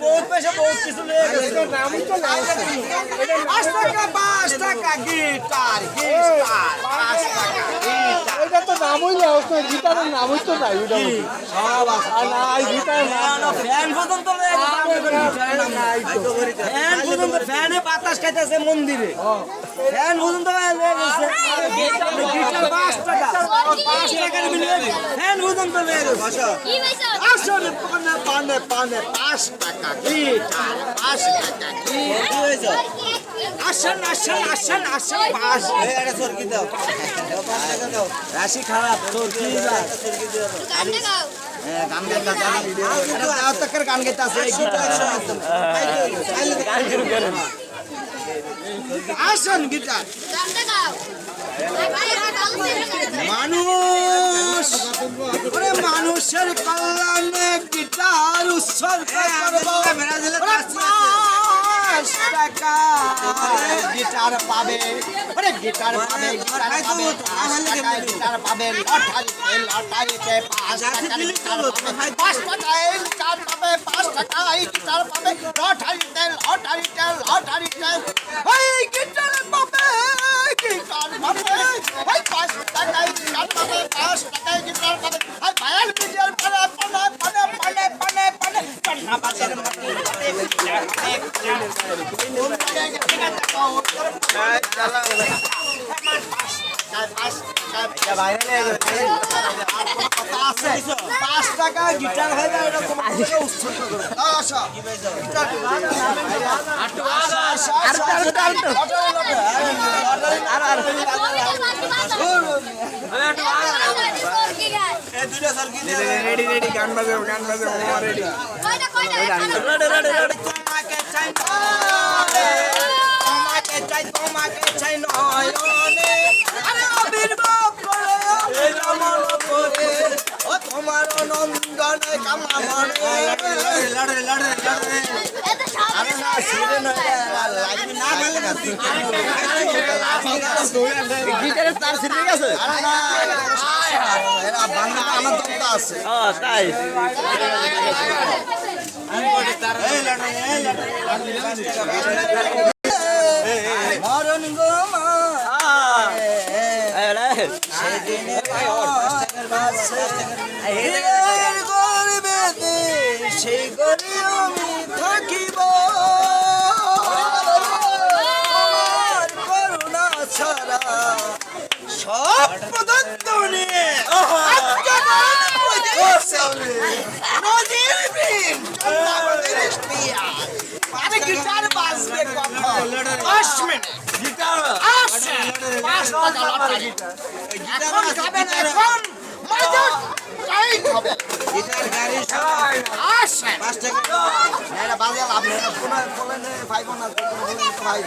বহুত পয়সা বহুত কিছু লেগে গেছে নামই তো নাই 5 টাকা গিটার গিটার 5 টাকা গিটার এটা তো নামই না গিটারের নামই তো নাই ওটা সব আছে আর নাই গিটার না ফ্যান পর্যন্ত লেগে গেছে ফ্যান পর্যন্ত ফ্যানে বাতাস খাইতেছে মন্দিরে ফ্যান পর্যন্ত লেগে গেছে গিটার 5 টাকা 5 টাকার মিলিয়ে ফ্যান পর্যন্ত লেগে গেছে আসলে পানে 5 টাকা গিটার 5 টাকা গিটার আসেন পাঁচ এটা সরকি দাও 5 টাকা দাও রাশি খারাপ সরকি দাও গান গাইতে আছে আসেন গিটার মানুষের কল্যাণে গিটার উৎসর্গ টাকা গিটার পাবে গিটার পাবে গিটার পাবে লটারিতে 5 টাকা গিটার পাবে 5 টাকা গিটার পাবে লটারিতে ওই গিটার পাবে গিটার পাবে ওই 5 টাকা গিটার পাবে 5 টাকা গিটার পাবে আর বায়াল গিটার পাবে পানে কান্না বাজার মধ্যে পাঁচ টাকা গিটার হয়ে যায় গান বাজাবো তোমাকে চাই নয়নে আবির্ভাব করে ও তোমার নন্দনে কামনা মনে গিটারের তার ছিঁড়ে গেছে আছে তাই মরণ গো সেদিনে গর্বে সেই গরি আমি থাকিব করুণা ছাড়া সব পদার্থ নিয়ে গিটার বাজবে কখন 10 মিনিট গিটার আসে 5 টাকা লটারি এখন খাবেন এখন মজা চাই খাবে গিটার গাড়ি আসে 5 টাকা এরা বাজে লাভ নেই কোন বলেন ভাই বোন ভাই